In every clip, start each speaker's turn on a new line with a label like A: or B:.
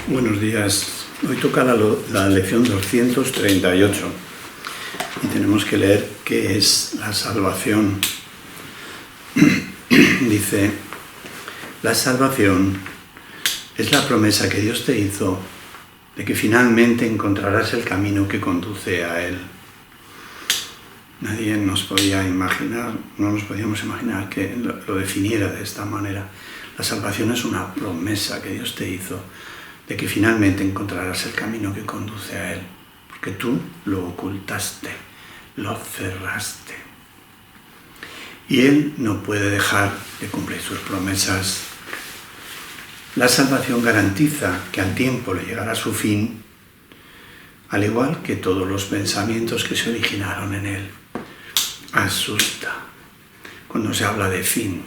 A: Buenos días. Hoy toca la lección 238 y tenemos que leer qué es la salvación. Dice, la salvación es la promesa que Dios te hizo de que finalmente encontrarás el camino que conduce a Él. Nadie nos podía imaginar, no nos podíamos imaginar que lo definiera de esta manera. La salvación es una promesa que Dios te hizo de que finalmente encontrarás el camino que conduce a Él, porque tú lo ocultaste, lo cerraste. Y Él no puede dejar de cumplir sus promesas. La salvación garantiza que al tiempo le llegará su fin, al igual que todos los pensamientos que se originaron en Él. Asusta cuando se habla de fin,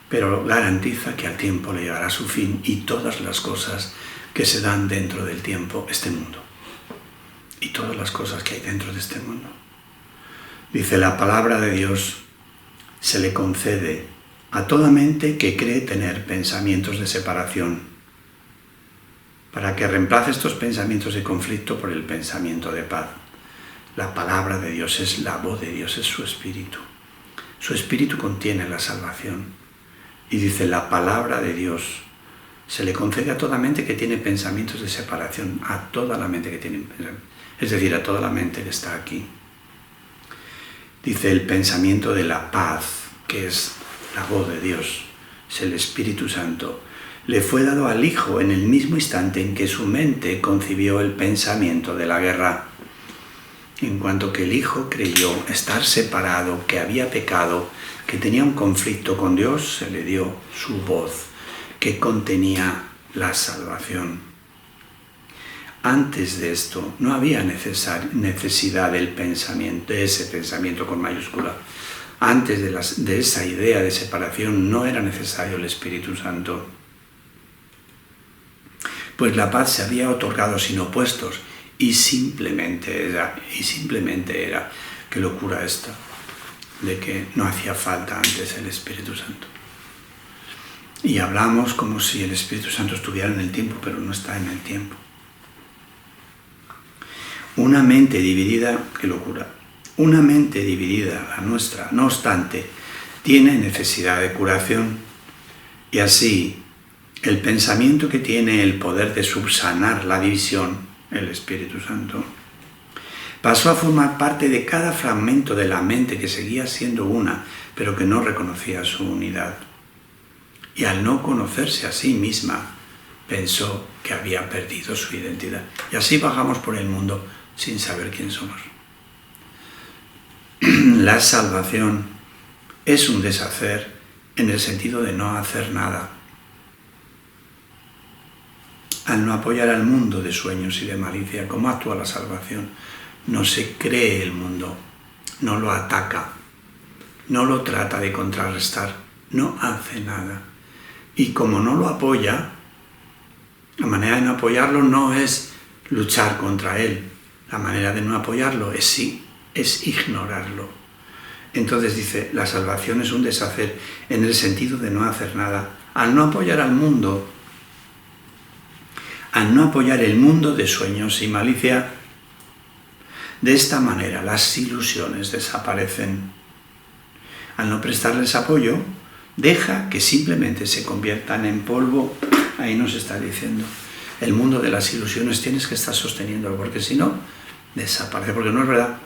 A: pero garantiza que al tiempo le llegará su fin y todas las cosas que se dan dentro del tiempo, este mundo, y todas las cosas que hay dentro de este mundo. Dice, la palabra de Dios se le concede a toda mente que cree tener pensamientos de separación, para que reemplace estos pensamientos de conflicto por el pensamiento de paz. La palabra de Dios es la voz de Dios, es su espíritu. Su espíritu contiene la salvación. Y dice, la palabra de Dios se le concede a toda mente que tiene pensamientos de separación, a toda la mente que tiene pensamientos, es decir, a toda la mente que está aquí. Dice, el pensamiento de la paz, que es la voz de Dios, es el Espíritu Santo, le fue dado al Hijo en el mismo instante en que su mente concibió el pensamiento de la guerra. En cuanto que el Hijo creyó estar separado, que había pecado, que tenía un conflicto con Dios, se le dio su voz, que contenía la salvación. Antes de esto no había necesidad del pensamiento, de ese pensamiento con mayúscula. Antes de esa idea de separación no era necesario el Espíritu Santo. Pues la paz se había otorgado sin opuestos y simplemente era, qué locura esta, de que no hacía falta antes el Espíritu Santo. Y hablamos como si el Espíritu Santo estuviera en el tiempo, pero no está en el tiempo. Una mente dividida, qué locura, una mente dividida, la nuestra, no obstante, tiene necesidad de curación. Y así, el pensamiento que tiene el poder de subsanar la división, el Espíritu Santo, pasó a formar parte de cada fragmento de la mente que seguía siendo una, pero que no reconocía su unidad. Y al no conocerse a sí misma, pensó que había perdido su identidad. Y así vagamos por el mundo sin saber quién somos. La salvación es un deshacer en el sentido de no hacer nada. Al no apoyar al mundo de sueños y de malicia, ¿cómo actúa la salvación? No se cree el mundo, no lo ataca, no lo trata de contrarrestar, no hace nada. Y como no lo apoya, la manera de no apoyarlo no es luchar contra él. La manera de no apoyarlo es ignorarlo. Entonces dice, la salvación es un deshacer en el sentido de no hacer nada. Al no apoyar al mundo, al no apoyar el mundo de sueños y malicia, de esta manera las ilusiones desaparecen. Al no prestarles apoyo, deja que simplemente se conviertan en polvo. Ahí nos está diciendo, el mundo de las ilusiones tienes que estar sosteniéndolo, porque si no, desaparece, porque no es verdad.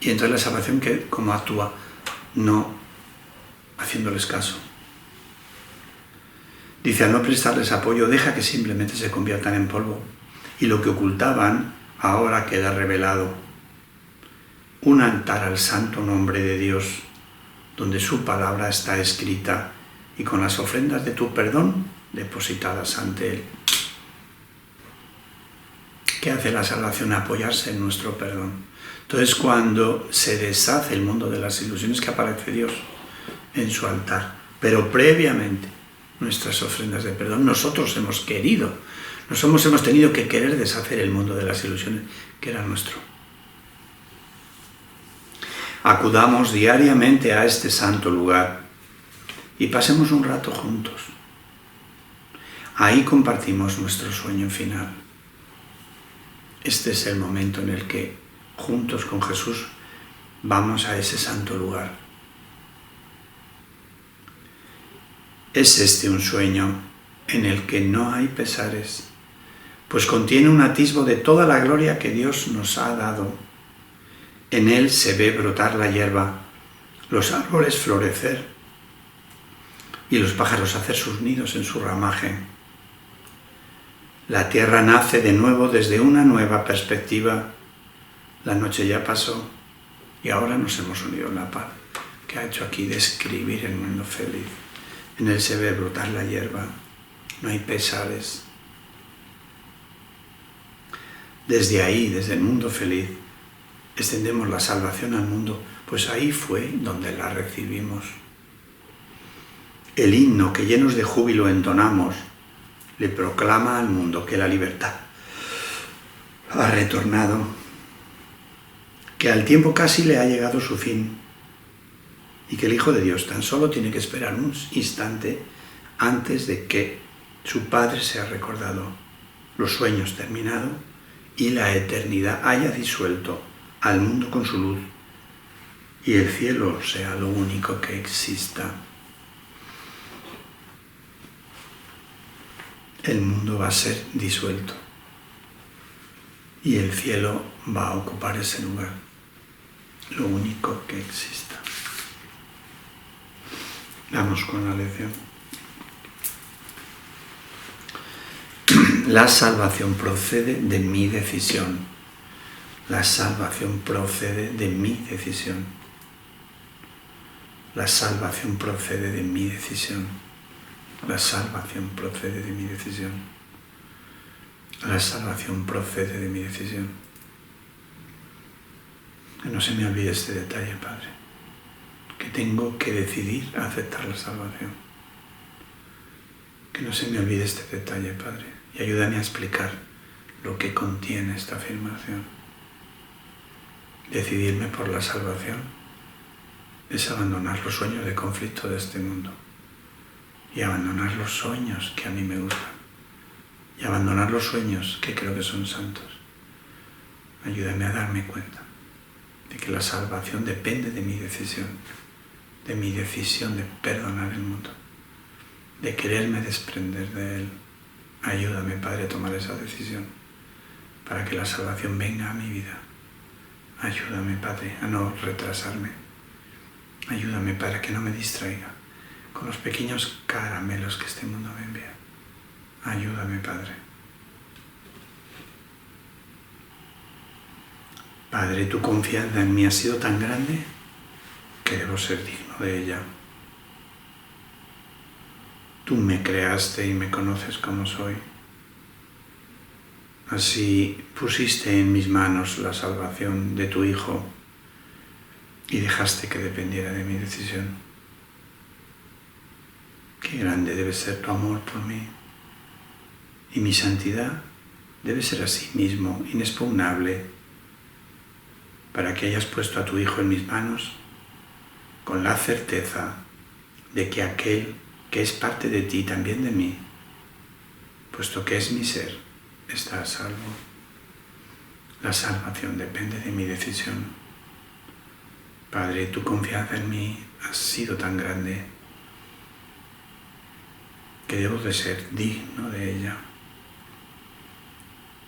A: Y entonces la salvación, ¿cómo actúa? No haciéndoles caso. Dice, al no prestarles apoyo, deja que simplemente se conviertan en polvo. Y lo que ocultaban ahora queda revelado. Un altar al santo nombre de Dios, donde su palabra está escrita y con las ofrendas de tu perdón depositadas ante Él. ¿Qué hace la salvación? Apoyarse en nuestro perdón. Entonces, cuando se deshace el mundo de las ilusiones, que aparece Dios en su altar, pero previamente nuestras ofrendas de perdón, nosotros hemos tenido que querer deshacer el mundo de las ilusiones que era nuestro. Acudamos diariamente a este santo lugar y pasemos un rato juntos. Ahí compartimos nuestro sueño final. Este es el momento en el que, juntos con Jesús, vamos a ese santo lugar. Es este un sueño en el que no hay pesares, pues contiene un atisbo de toda la gloria que Dios nos ha dado. En él se ve brotar la hierba, los árboles florecer y los pájaros hacer sus nidos en su ramaje. La tierra nace de nuevo desde una nueva perspectiva. La noche ya pasó y ahora nos hemos unido en la paz, que ha hecho aquí describir el mundo feliz. En él se ve brotar la hierba, no hay pesares. Desde ahí, desde el mundo feliz, extendemos la salvación al mundo, pues ahí fue donde la recibimos. El himno que llenos de júbilo entonamos le proclama al mundo que la libertad ha retornado, que al tiempo casi le ha llegado su fin y que el Hijo de Dios tan solo tiene que esperar un instante antes de que su Padre sea recordado, los sueños terminado y la eternidad haya disuelto al mundo con su luz y el cielo sea lo único que exista. El mundo va a ser disuelto y el cielo va a ocupar ese lugar, lo único que exista. Vamos con la lección. La salvación procede de mi decisión. La salvación procede de mi decisión. La salvación procede de mi decisión. La salvación procede de mi decisión. La salvación procede de mi decisión. Que no se me olvide este detalle, Padre. Que tengo que decidir aceptar la salvación. Que no se me olvide este detalle, Padre. Y ayúdame a explicar lo que contiene esta afirmación. Decidirme por la salvación es abandonar los sueños de conflicto de este mundo. Y abandonar los sueños que a mí me gustan. Y abandonar los sueños que creo que son santos. Ayúdame a darme cuenta de que la salvación depende de mi decisión. De mi decisión de perdonar el mundo. De quererme desprender de él. Ayúdame, Padre, a tomar esa decisión. Para que la salvación venga a mi vida. Ayúdame, Padre, a no retrasarme. Ayúdame para que no me distraiga con los pequeños caramelos que este mundo me envía. Ayúdame, Padre. Padre, tu confianza en mí ha sido tan grande que debo ser digno de ella. Tú me creaste y me conoces como soy. Así pusiste en mis manos la salvación de tu Hijo y dejaste que dependiera de mi decisión. Qué grande debe ser tu amor por mí. Y mi santidad debe ser así mismo, inexpugnable, para que hayas puesto a tu Hijo en mis manos con la certeza de que aquel que es parte de ti, también de mí, puesto que es mi ser, está a salvo. La salvación depende de mi decisión. Padre, tu confianza en mí ha sido tan grande que debo de ser digno de ella.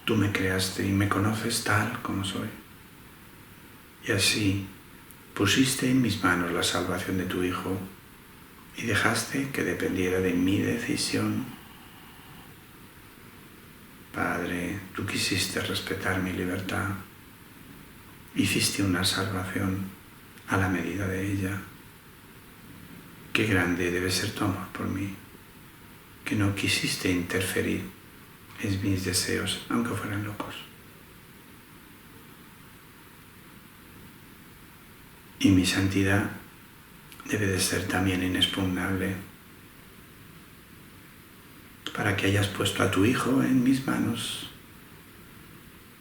A: Tú me creaste y me conoces tal como soy. Y así pusiste en mis manos la salvación de tu Hijo y dejaste que dependiera de mi decisión. Padre, tú quisiste respetar mi libertad. Hiciste una salvación a la medida de ella. Qué grande debe ser tu amor por mí, que no quisiste interferir en mis deseos, aunque fueran locos. Y mi santidad debe de ser también inexpugnable, para que hayas puesto a tu Hijo en mis manos,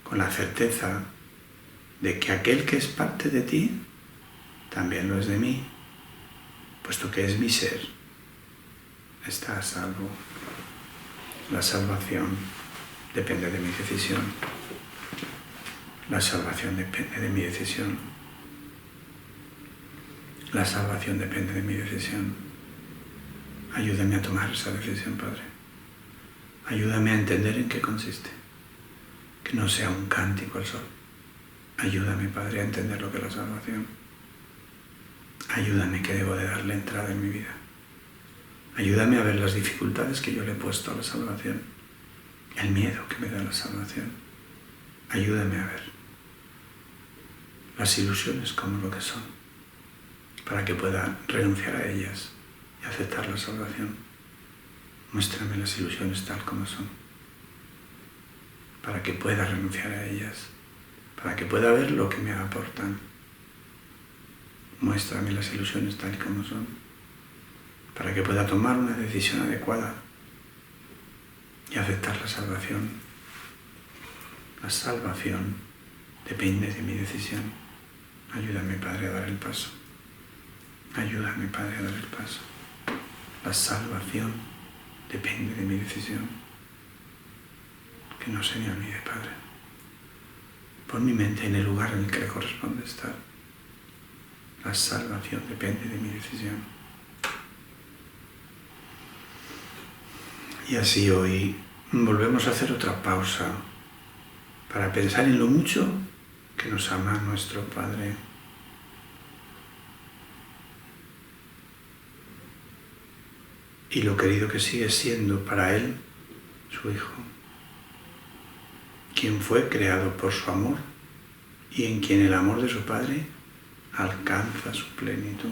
A: con la certeza de que aquel que es parte de ti, también lo es de mí, puesto que es mi ser, está a salvo. La salvación depende de mi decisión. La salvación depende de mi decisión. La salvación depende de mi decisión. Ayúdame a tomar esa decisión, Padre. Ayúdame a entender en qué consiste. Que no sea un cántico al sol. Ayúdame, Padre, a entender lo que es la salvación. Ayúdame que debo de darle entrada en mi vida. Ayúdame a ver las dificultades que yo le he puesto a la salvación. El miedo que me da la salvación. Ayúdame a ver las ilusiones como lo que son, para que pueda renunciar a ellas y aceptar la salvación. Muéstrame las ilusiones tal como son, para que pueda renunciar a ellas, para que pueda ver lo que me aportan. Muéstrame las ilusiones tal como son, para que pueda tomar una decisión adecuada y aceptar la salvación. La salvación depende de mi decisión. Ayúdame, Padre, a dar el paso. Ayúdame, Padre, a dar el paso. La salvación depende de mi decisión. Que no se me olvide, Padre. Pon mi mente en el lugar en el que le corresponde estar. La salvación depende de mi decisión. Y así hoy volvemos a hacer otra pausa para pensar en lo mucho que nos ama nuestro Padre. Y lo querido que sigue siendo para Él, su Hijo, quien fue creado por su amor y en quien el amor de su Padre alcanza su plenitud.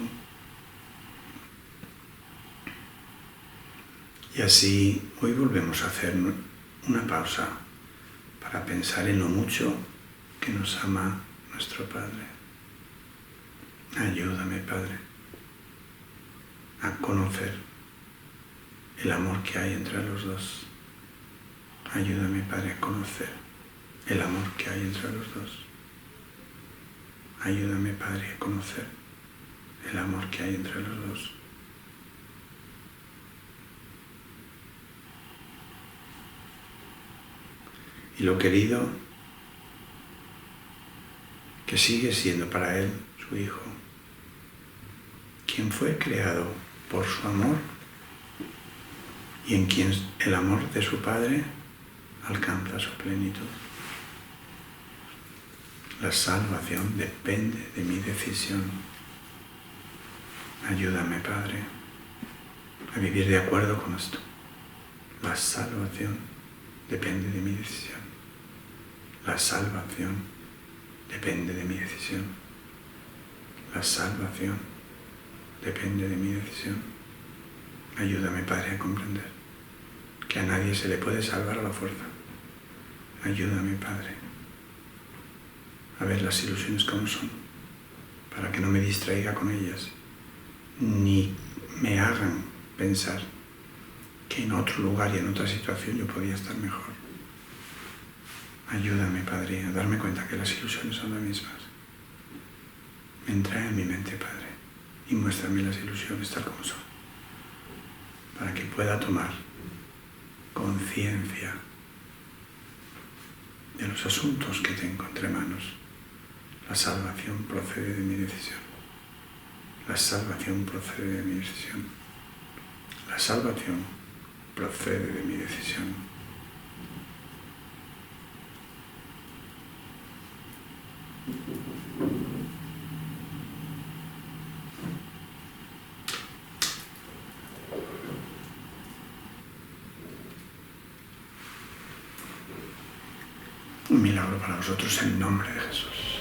A: Y así hoy volvemos a hacer una pausa para pensar en lo mucho que nos ama nuestro Padre. Ayúdame, Padre, a conocer el amor que hay entre los dos. Ayúdame, Padre, a conocer el amor que hay entre los dos. Ayúdame, Padre, a conocer el amor que hay entre los dos. Y lo querido que sigue siendo para Él, su Hijo, quien fue creado por su amor y en quien el amor de su Padre alcanza su plenitud. La salvación depende de mi decisión. Ayúdame, Padre, a vivir de acuerdo con esto. La salvación depende de mi decisión. La salvación depende de mi decisión. La salvación depende de mi decisión. Ayúdame, Padre, a comprender que a nadie se le puede salvar a la fuerza. Ayúdame, Padre, a ver las ilusiones como son, para que no me distraiga con ellas, ni me hagan pensar que en otro lugar y en otra situación yo podía estar mejor. Ayúdame, Padre, a darme cuenta que las ilusiones son las mismas. Entra en mi mente, Padre, y muéstrame las ilusiones tal como son, para que pueda tomar conciencia de los asuntos que tengo entre manos. La salvación procede de mi decisión. La salvación procede de mi decisión. La salvación procede de mi decisión. Un milagro para nosotros en nombre de Jesús.